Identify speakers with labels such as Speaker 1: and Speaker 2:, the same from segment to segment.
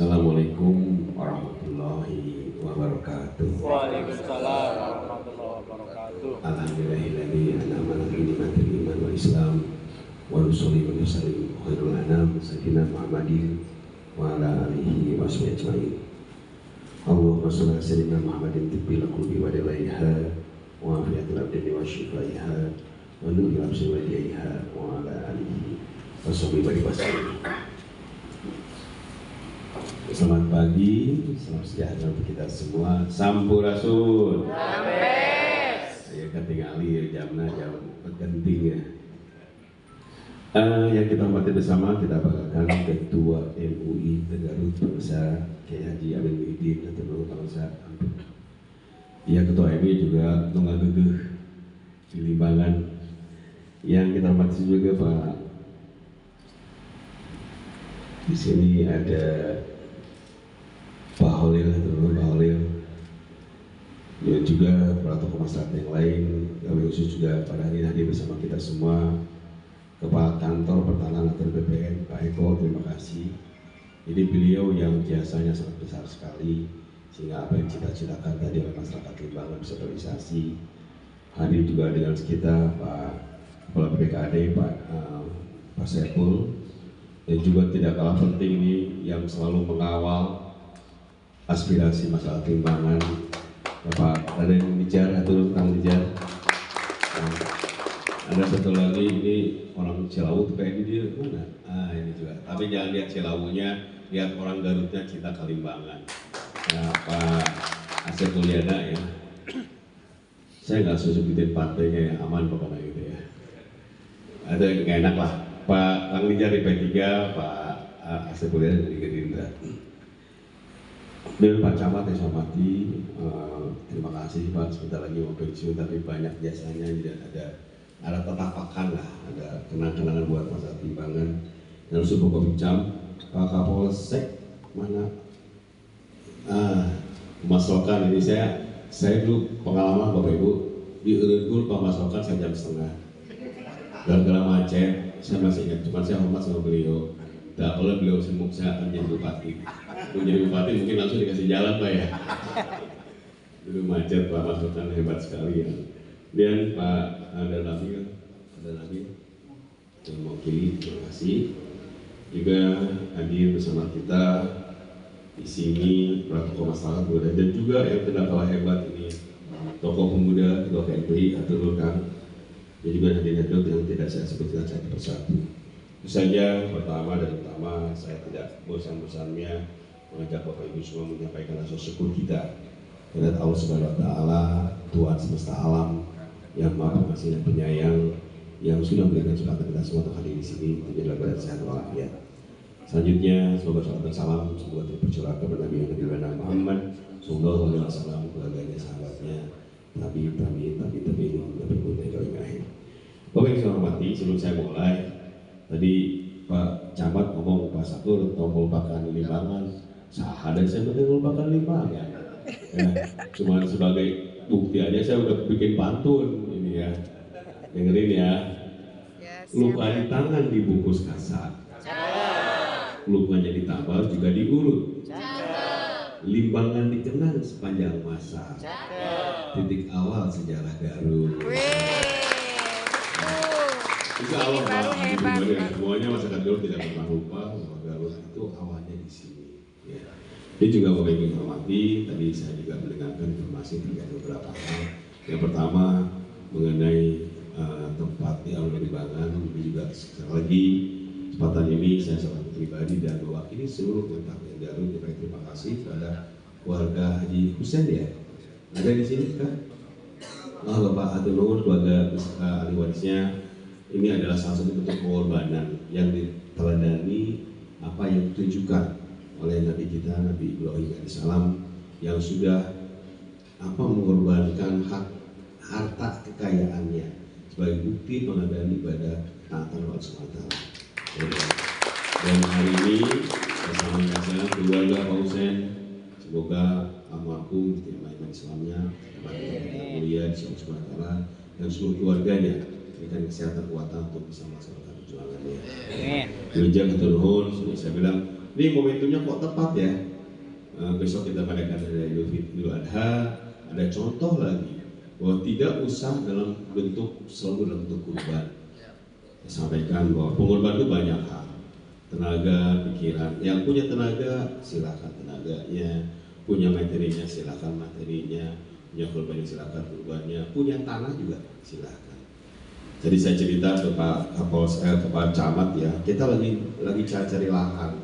Speaker 1: Assalamualaikum warahmatullahi wabarakatuh.
Speaker 2: Waalaikumsalam warahmatullahi wabarakatuh.
Speaker 1: Alhamdulillahilladzi an'ama ala nikmatil iman wal islam wa nusalli wa nusallim khairul anam sayyidina Muhammadin wa ala alihi wa sahbihi ajmain. Allahumma shalli ala sayyidina Muhammadin tibbil qulubi wa dalaiha wa afiyatil abdani wa shifaiha wa nuril absari wa hidayah wa ala alihi wa sahbihi wasallam. Selamat pagi, selamat sejahtera untuk kita semua. Sampurasun. Amin. Saya ketinggali jamnya jam penting ya. Yang kita hormati bersama, kita banggakan Ketua MUI Garut Bangsa Kiai Haji Amin Muhyiddin atau Bangsa Ampun. Dia Ketua MUI juga nongagegeh di Limbangan. Yang kita hormati juga Pak. Di sini ada Pak Holil, dan juga para tokoh masyarakat yang lain, kami khusus juga pada hari ini hadir bersama kita semua. Kepala Kantor Pertahanan atau BPN, Pak Eko, terima kasih. Jadi beliau yang jasanya sangat besar sekali, sehingga apa yang cita-citakan tadi oleh masyarakat Limbangan bisa terrealisasi. Hadir juga dengan kita Pak Kepala BPKAD, Pak Saiful, dan juga tidak kalah penting ini yang selalu mengawal aspirasi masyarakat Limbangan, Bapak Raden Nijar atau Kang Nijar. Ada satu lagi, ini orang Cilawu tuh kayak ini dia mana? Ini juga. Tapi jangan lihat Cilawunya, lihat orang Garutnya cinta Kalimbangan. Nah, Pak Asep Mulyana ya. Saya nggak sebutin partainya ya, aman pokoknya gitu ya. Ada yang nggak enak lah. Pak Kang Nijar di P3, Pak Asep Mulyana dari Gerindra. Dan Pak Camat yang saya hormati, terima kasih Pak, sebentar lagi mau pensiun tapi banyak jasanya, tidak ada tetapakan lah, ada kenang-kenangan buat masyarakat Limbangan. Dan subuh Kopicam, Pak Kapolsek mana? Pemasokan ini saya dulu pengalaman Bapak Ibu di Urut Pak Masokan saya jam setengah. Gara-gara macet, saya masih ingat, cuma saya hormat sama beliau. Tak boleh beliau semuk saya akan jadi bupati. Mau jadi bupati mungkin langsung dikasih jalan Pak ya. Dulu macet Pak Masokan hebat sekali ya. Dan Pak ada Nabil, yang mewakili, terima kasih. Juga hadir bersama kita di sini para tokoh masyarakat muda dan juga yang tidak kalah hebat ini tokoh pemuda Ketua KMPI atau Kang. Dan juga hadirnya yang tidak saya sebutkan satu persatu. Itu saja pertama dan utama saya tidak bosan-bosannya mengajak Bapak Ibu semua menyampaikan rasa syukur kita kepada Allah Subhanahu wa Ta'ala, Tuhan semesta alam yang Maha Pengasih dan Penyayang yang sudah memberikan kesempatan kita semua untuk hadir di sini menjadi badan sehat walafiat. Selanjutnya semoga salam dan salam semoga tercurah kepada Nabi Muhammad sallallahu alaihi wasallam, keluarganya, sahabatnya, tabi'in akhir. Bapak yang saya hormati, sebelum saya mulai, tadi Pak Camat ngomong Pak Sakur tombol bakal Limbangan, dan saya betul bakal Limbangan. Ya, cuma sebagai bukti aja saya udah bikin pantun ini ya, dengerin ya. Luka di tangan dibungkus kasar, lukanya ditambal juga diurut. Limbangan dikenang sepanjang masa, titik awal sejarah Garut. Insya Allah semuanya masyarakat Garut tidak pernah lupa bahwa Garut itu awalnya di sini. Ya. Dia juga Bapak Ibu hormati, tadi saya juga mendengarkan informasi terkait beberapa hal. Yang pertama mengenai tempat di Alun Limbangan, juga sekali lagi kesempatan ini saya sangat pribadi dan mewakili seluruh komunitas Garut. Terima kasih kepada keluarga Haji Husein ya. Ada di sini kan? Bapak Atul Nur, keluarga ahli warisnya. Ini adalah salah satu bentuk pengorbanan yang diteladani apa yang ditunjukkan oleh Nabi kita, Nabi Ibrahim alaihissalam, yang sudah mengorbankan harta kekayaannya sebagai bukti pengadaan ibadah taatan Allah SWT. Dan hari ini bersama keluarga Pak Husein, semoga almarhum diterima iman Islamnya, mulia di Allah SWT, dan seluruh keluarganya diberikan kesehatan kuatan untuk bisa melaksanakan perjuangannya. Demikian hatur nuhun, sudah saya bilang ini momentumnya kok tepat ya. Besok kita merayakan hari Idul Adha, ada contoh lagi bahwa tidak usah dalam bentuk selalu dalam bentuk kurban. Saya sampaikan bahwa pengorbanan itu banyak hal, tenaga, pikiran. Yang punya tenaga silakan tenaganya, punya materinya silakan materinya, punya korbannya silakan korbannya, punya tanah juga silakan. Jadi saya cerita ke Pak Kapolsek, ke Pak Camat ya, kita lagi cari lahan.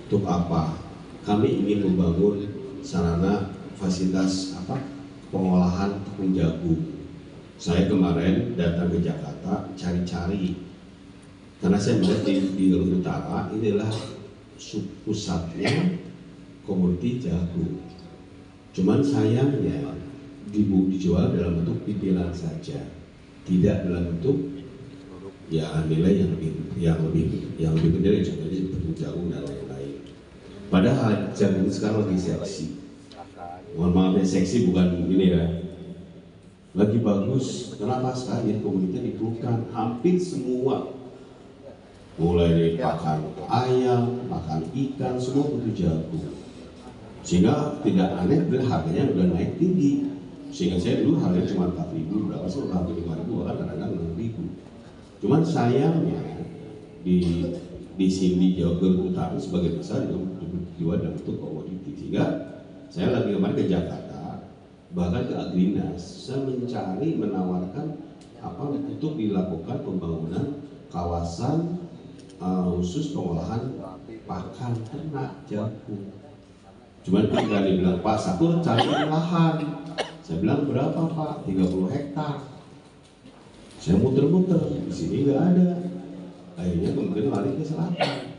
Speaker 1: Untuk apa? Kami ingin membangun sarana fasilitas pengolahan tepung jagung. Saya kemarin datang ke Jakarta cari-cari karena saya melihat di Galuh Utara ini adalah pusatnya komoditi jagung. Cuman sayangnya dijual dalam bentuk pimpinan saja, tidak dalam bentuk ya nilai yang lebih penting, contohnya tepung jagung dan lain-lain. Padahal jagung sekarang lagi seksi. Mohon maaf ya, seksi bukan ini ya. Lagi bagus. Kenapa sekali komoditas dibutuhkan hampir semua. Mulai dari pakan ayam, pakan ikan, semua butuh jagung. Sehingga tidak aneh harganya udah naik tinggi. Sehingga saya dulu harganya cuma 4.000, berapa sih udah hampir 5.000, bahkan kadang-kadang 6.000. Cuman sayangnya di sini Jawa Utara sebagai besar itu dijual dalam bentuk komoditi. Sehingga saya lagi kemarin ke Jakarta, bahkan ke Agrinas, saya menawarkan untuk dilakukan pembangunan kawasan khusus pengolahan pakan ternak jagung. Cuman ketika dia bilang, Pak Sakur cari lahan. Saya bilang berapa Pak? 30 hektar. Saya muter-muter, di sini nggak ada. Akhirnya kemudian lari ke selatan,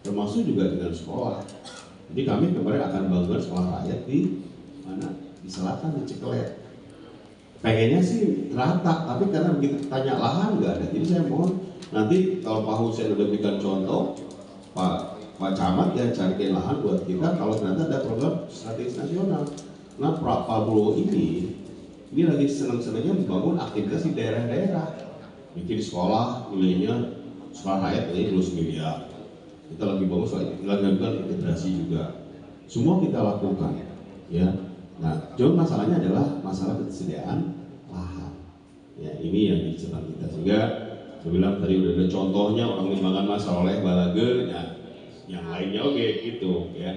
Speaker 1: termasuk juga dengan sekolah. Jadi kami kemarin akan bangun sekolah rakyat di mana? Di selatan, di Cikelet. Pengennya sih rata, tapi karena begitu tanya lahan nggak ada. Jadi saya mohon nanti kalau Pak Hussein udah berikan contoh, Pak Camat ya carikan lahan buat kita. Kalau ternyata ada program strategis nasional. Nah Pak Prabowo ini lagi senang-senangnya membangun aktivitas di daerah-daerah, bikin sekolah nilainya sekolah rakyat ini 12 miliar. Kita lagi bagus lagi lakukan integrasi juga. Semua kita lakukan, ya. Nah, cuma masalahnya adalah masalah ketersediaan lahan. Ya, ini yang dicetak kita. Sehingga saya bilang tadi udah ada contohnya orang Limbangan Mas oleh Balage, ya, yang lainnya oke gitu, ya.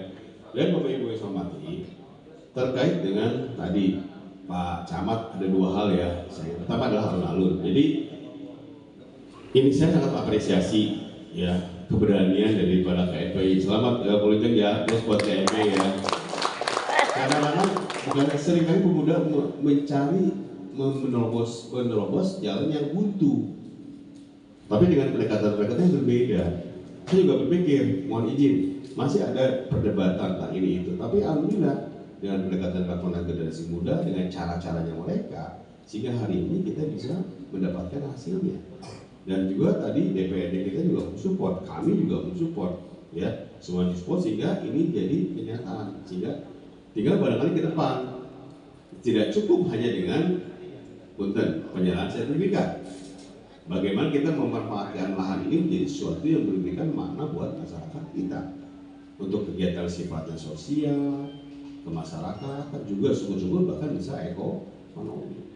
Speaker 1: Dan Bapak Ibu yang saya hormati, terkait dengan tadi Pak Camat ada dua hal ya. Pertama adalah alun-alun. Jadi ini saya sangat apresiasi ya keberanian daripada KFPI. Selamat politik ya, terus buat KFPI ya. Kadang-kadang bukan seringkali pemuda mencari menerobos jalan yang buntu. Tapi dengan pendekatan-pendekatan yang berbeda. Saya juga berpikir, mohon izin, masih ada perdebatan tentang ini itu. Tapi alhamdulillah dengan pendekatan generasi muda dengan cara-caranya mereka, sehingga hari ini kita bisa mendapatkan hasilnya. Dan juga tadi DPRD kita juga mensupport, kami juga mensupport, ya semua support sehingga ini jadi kenyataan. Sehingga tinggal barangkali ke depan tidak cukup hanya dengan penyerahan sertifikat. Bagaimana kita memanfaatkan lahan ini menjadi sesuatu yang memberikan makna buat masyarakat kita untuk kegiatan sifatnya sosial, ke masyarakat, juga sungguh-sungguh bahkan bisa ekonomi.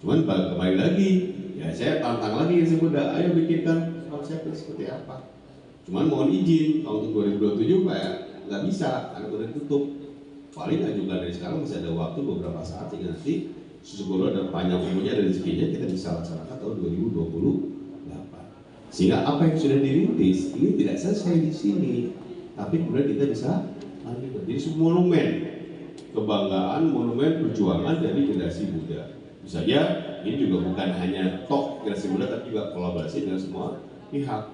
Speaker 1: Cuman kembali lagi, ya saya tantang lagi yang muda, ayo bikinkan konsepnya seperti apa. Cuman mohon izin, tahun 2027 Pak ya, nggak bisa, karena udah ditutup. Paling ajukan dari sekarang masih ada waktu beberapa saat, sehingga nanti syukur dan panjang umurnya dan rezekinya kita bisa laksanakan tahun 2028. Sehingga apa yang sudah dirintis ini tidak selesai di sini, tapi kemudian kita bisa lanjut. Jadi semua monumen kebanggaan, monumen perjuangan dari generasi muda. Bisa saja ini juga bukan hanya generasi muda, tapi juga kolaborasi dengan semua pihak.